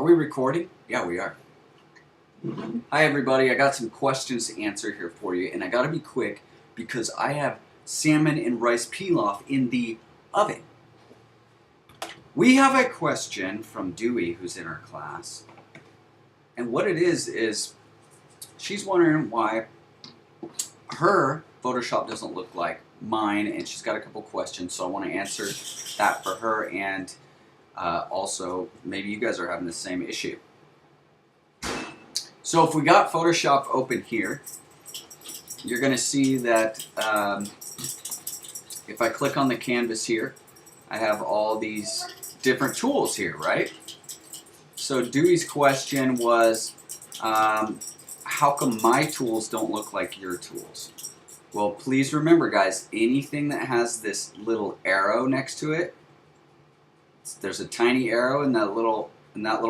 we recording? Yeah, we are. Hi everybody, I got some questions to answer here for you, and I gotta be quick because I have salmon and rice pilaf in the oven. We have a question from Dewey, who's in our class, and what it is she's wondering why her Photoshop doesn't look like mine, and she's got a couple questions, so I want to answer that for her, and also maybe you guys are having the same issue. So if we got Photoshop open here, you're going to see that if I click on the canvas here, I have all these different tools here, right? So Dewey's question was, how come my tools don't look like your tools? Well, please remember, guys, anything that has this little arrow next to it, there's a tiny arrow in that little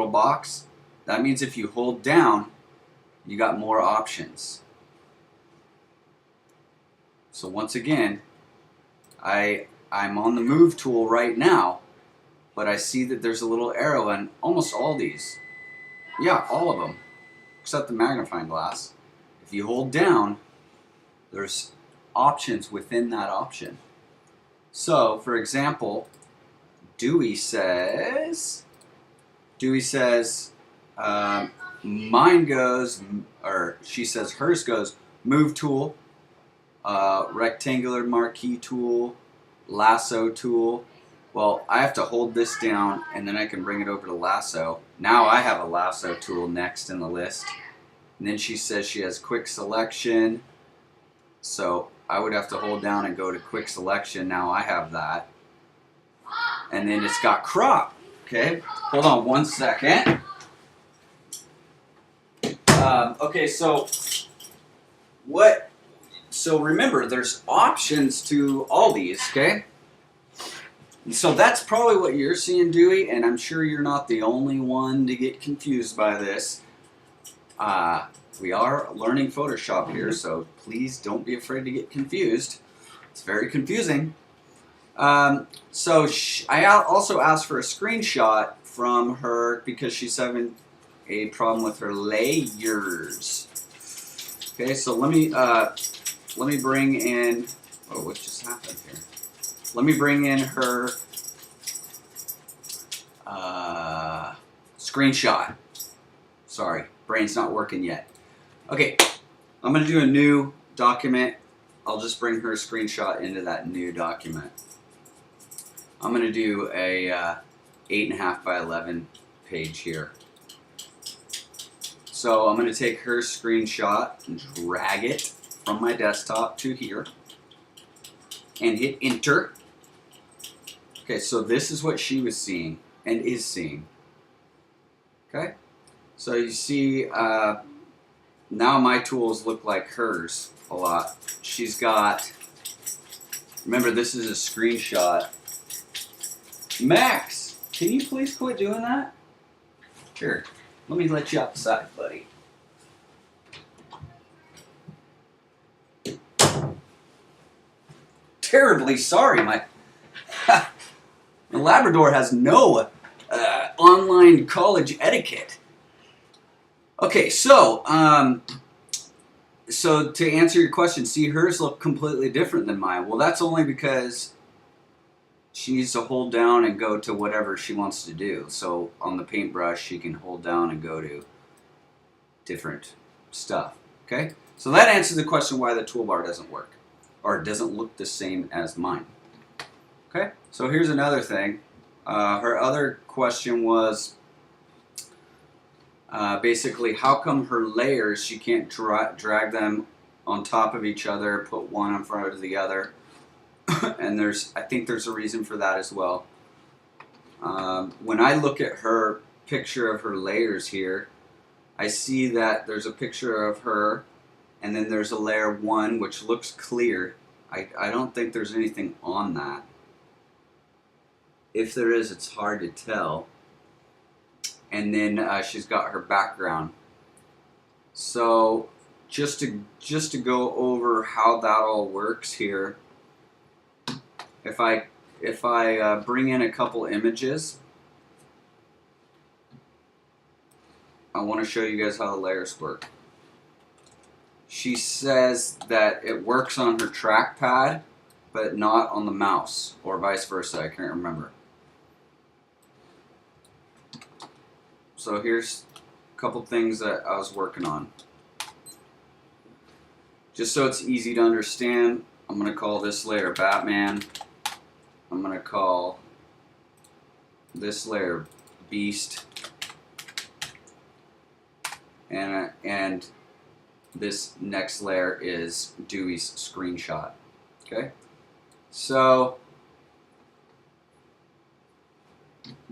box. That means if you hold down, you got more options. So once again, I'm on the move tool right now, but I see that there's a little arrow in almost all these. Yeah, all of them, except the magnifying glass. If you hold down, there's options within that option. So, for example, Dewey says, mine goes, or she says hers goes, move tool, rectangular marquee tool, lasso tool. Well, I have to hold this down and then I can bring it over to lasso. Now I have a lasso tool next in the list. And then she says she has quick selection. So I would have to hold down and go to quick selection. Now I have that. And then it's got crop. Okay, hold on one second. Okay, so remember, there's options to all these, okay? So that's probably what you're seeing, Dewey, and I'm sure you're not the only one to get confused by this. We are learning Photoshop here, so please don't be afraid to get confused. It's very confusing. I also asked for a screenshot from her because she's having a problem with her layers. Okay, so let me bring in, oh, what just happened here? Let me bring in her screenshot. Sorry, brain's not working yet. Okay, I'm going to do a new document. I'll just bring her screenshot into that new document. I'm going to do a 8.5 by 11 page here. So I'm going to take her screenshot and drag it from my desktop to here and hit enter. Okay, so this is what she was seeing and is seeing. Okay, so you see now my tools look like hers a lot. She's got, remember this is a screenshot. Max, can you please quit doing that? Sure. Let me let you outside, buddy. Terribly sorry, my Labrador has no online college etiquette. Okay, so to answer your question, see, hers look completely different than mine. Well, that's only because she needs to hold down and go to whatever she wants to do. So on the paintbrush, she can hold down and go to different stuff. Okay? So that answers the question why the toolbar doesn't work, or it doesn't look the same as mine. Okay? So here's another thing. Her other question was basically, how come her layers, she can't drag them on top of each other, put one in front of the other? And I think there's a reason for that as well. When I look at her picture of her layers here, I see that there's a picture of her, and then there's a layer 1 which looks clear. I don't think there's anything on that. If there is, it's hard to tell. And then she's got her background. So just to go over how that all works here. If I bring in a couple images, I want to show you guys how the layers work. She says that it works on her trackpad, but not on the mouse, or vice versa. I can't remember. So here's a couple things that I was working on. Just so it's easy to understand, I'm going to call this layer Batman. I'm going to call this layer Beast. And this next layer is Dewey's screenshot. Okay? So,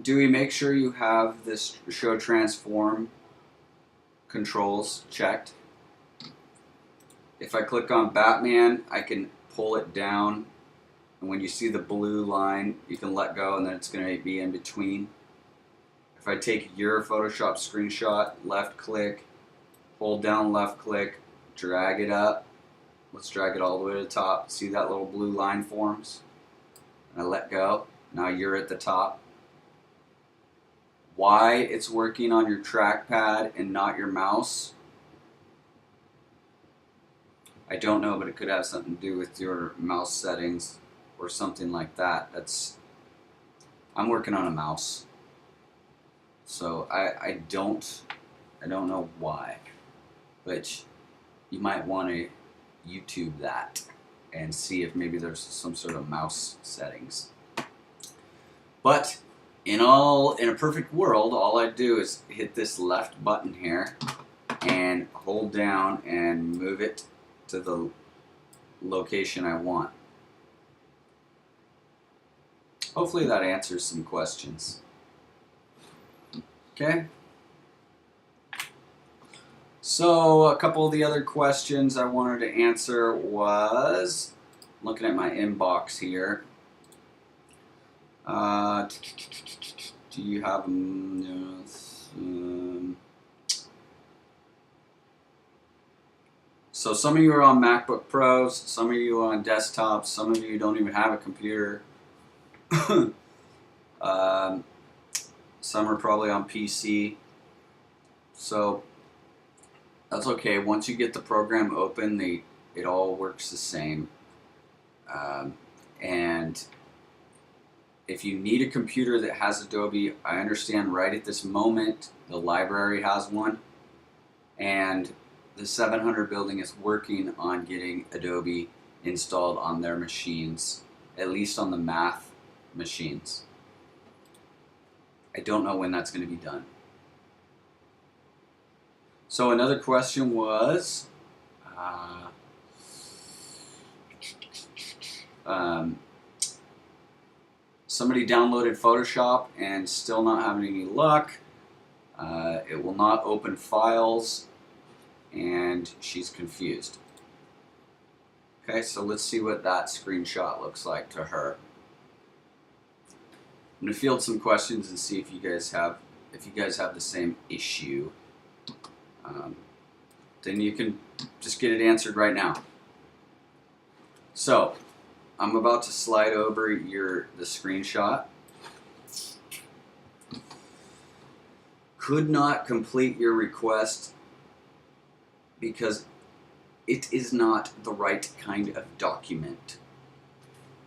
Dewey, make sure you have this show transform controls checked. If I click on Batman, I can pull it down, and when you see the blue line, you can let go, and then it's going to be in between. If I take your Photoshop screenshot, left click, hold down left click, drag it up. Let's drag it all the way to the top. See that little blue line forms? And I let go. Now you're at the top. Why it's working on your trackpad and not your mouse, I don't know, but it could have something to do with your mouse settings or something like that. I'm working on a mouse, so I don't know why, but you might want to YouTube that and see if maybe there's some sort of mouse settings. But in a perfect world, all I do is hit this left button here and hold down and move it to the location I want. Hopefully that answers some questions. Okay? So a couple of the other questions I wanted to answer was, looking at my inbox here, do you have so some of you are on MacBook Pros, some of you are on desktops, some of you don't even have a computer. Some are probably on PC. So that's okay. Once you get the program open, it all works the same. And if you need a computer that has Adobe, I understand right at this moment the library has one, and the 700 building is working on getting Adobe installed on their machines, at least on the math machines. I don't know when that's going to be done. So another question was, somebody downloaded Photoshop and still not having any luck. It will not open files, and she's confused. Okay, so let's see what that screenshot looks like to her. I'm going to field some questions and see if you guys have the same issue. Then you can just get it answered right now. So I'm about to slide over the screenshot. Could not complete your request because it is not the right kind of document.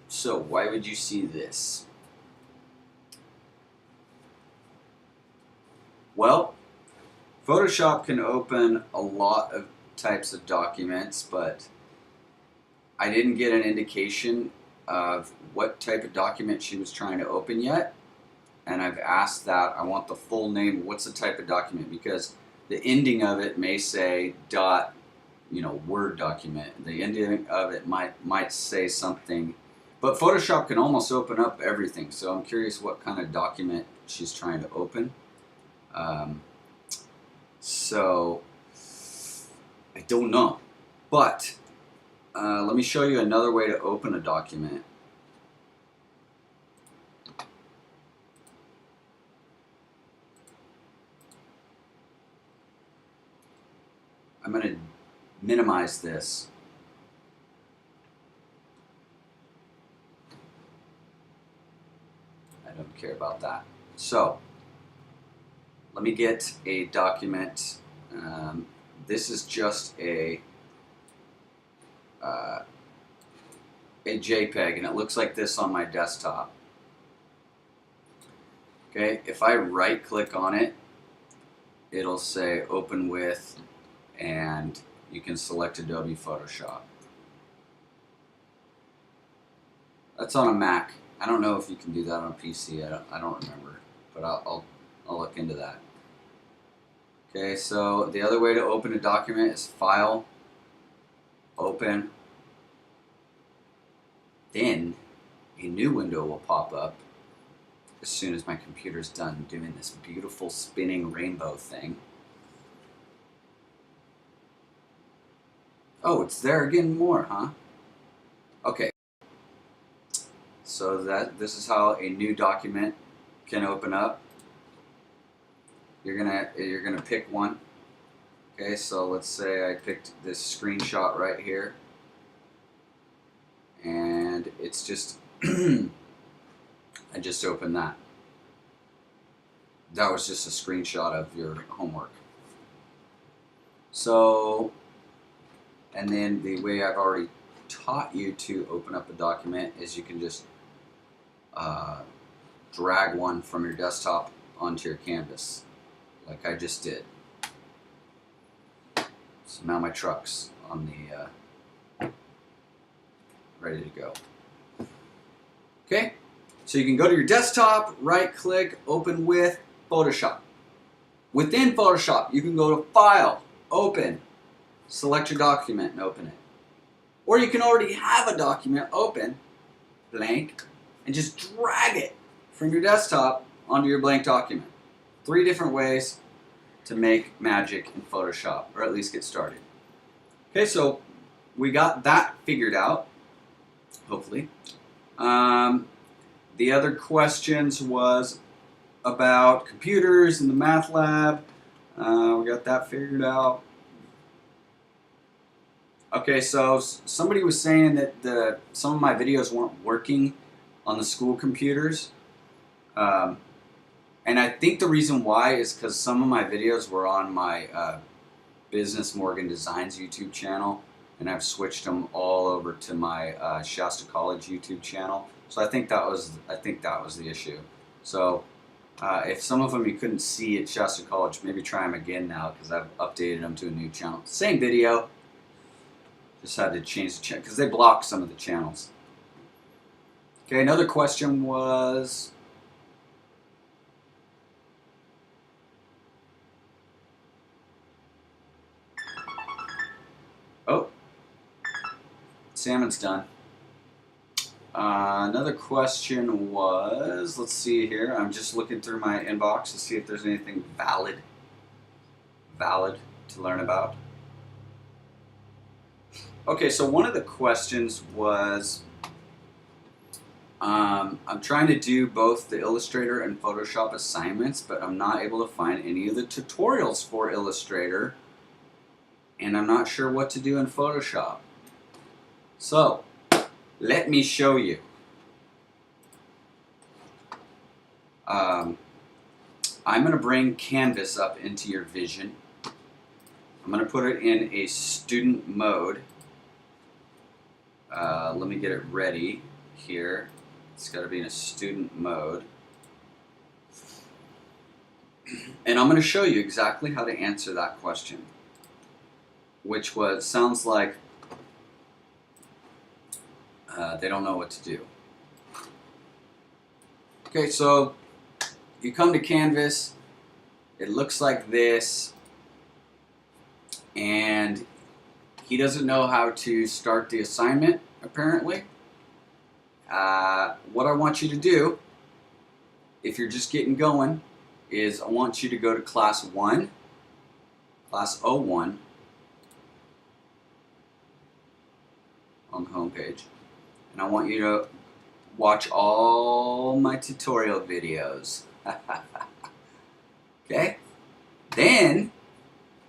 So why would you see this? Well, Photoshop can open a lot of types of documents, but I didn't get an indication of what type of document she was trying to open yet. And I've asked that. I want the full name. What's the type of document? Because the ending of it may say Word document. The ending of it might say something. But Photoshop can almost open up everything. So I'm curious what kind of document she's trying to open. So I don't know. But let me show you another way to open a document. I'm going to minimize this. I don't care about that. So let me get a document. This is just a JPEG, and it looks like this on my desktop. Okay, if I right click on it, it'll say open with, and you can select Adobe Photoshop. That's on a Mac. I don't know if you can do that on a PC. I don't remember, but I'll look into that. Okay, so the other way to open a document is File, Open. Then a new window will pop up as soon as my computer's done doing this beautiful spinning rainbow thing. Oh, it's there again more, huh? Okay. So this is how a new document can open up. You're gonna pick one. Okay, so let's say I picked this screenshot right here, and it's just I just opened that. That was just a screenshot of your homework. So, and then the way I've already taught you to open up a document is you can just drag one from your desktop onto your canvas, like I just did. So now my truck's on the ready to go. Okay, so you can go to your desktop, right click, open with Photoshop. Within Photoshop, you can go to File, Open, select your document and open it. Or you can already have a document open, blank, and just drag it from your desktop onto your blank document. 3 different ways to make magic in Photoshop, or at least get started. Okay, so we got that figured out, hopefully. The other questions was about computers in the math lab. We got that figured out. Okay, so somebody was saying that some of my videos weren't working on the school computers. And I think the reason why is because some of my videos were on my Business Morgan Designs YouTube channel, and I've switched them all over to my Shasta College YouTube channel. So I think that was the issue. So if some of them you couldn't see at Shasta College, maybe try them again now because I've updated them to a new channel. Same video, just had to change the channel because they blocked some of the channels. Okay, another question was, oh, salmon's done. Another question was, let's see here, I'm just looking through my inbox to see if there's anything valid to learn about. Okay, so one of the questions was, I'm trying to do both the Illustrator and Photoshop assignments, but I'm not able to find any of the tutorials for Illustrator, and I'm not sure what to do in Photoshop. So, let me show you. I'm going to bring Canvas up into your vision. I'm going to put it in a student mode. Let me get it ready here. It's got to be in a student mode. And I'm going to show you exactly how to answer that question, which sounds like they don't know what to do. Okay, so you come to Canvas, it looks like this, and he doesn't know how to start the assignment, apparently. What I want you to do, if you're just getting going, is I want you to go to class 1, class 01, on the home page. And I want you to watch all my tutorial videos. Okay? Then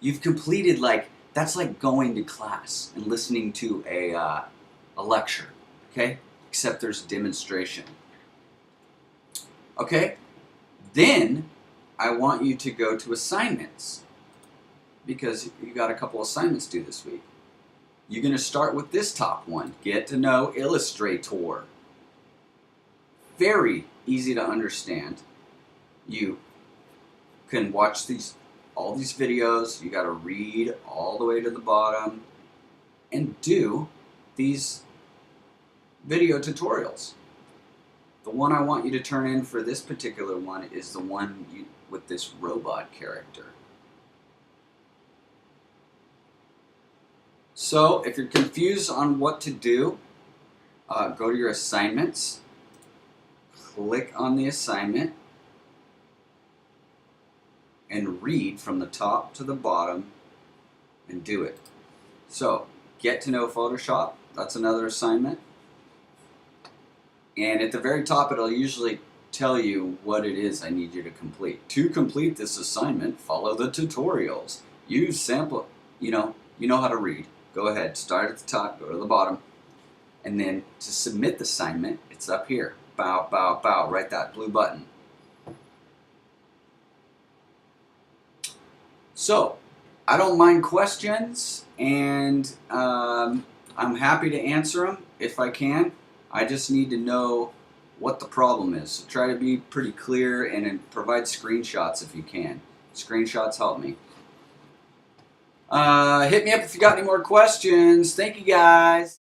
you've completed, that's like going to class and listening to a lecture. Okay? Except there's a demonstration. Okay? Then I want you to go to assignments because you got a couple assignments due this week. You're going to start with this top one, get to know Illustrator. Very easy to understand. You can watch all these videos. You got to read all the way to the bottom and do these video tutorials. The one I want you to turn in for this particular one is the one with this robot character. So if you're confused on what to do, go to your assignments, click on the assignment, and read from the top to the bottom and do it. So get to know Photoshop, that's another assignment. And at the very top, it'll usually tell you what it is I need you to complete. To complete this assignment, follow the tutorials. Use sample, you know how to read. Go ahead, start at the top, go to the bottom. And then to submit the assignment, it's up here. Bow, bow, bow, right, that blue button. So, I don't mind questions, and I'm happy to answer them if I can. I just need to know what the problem is. So try to be pretty clear and provide screenshots if you can. Screenshots help me. Hit me up if you got any more questions. Thank you guys.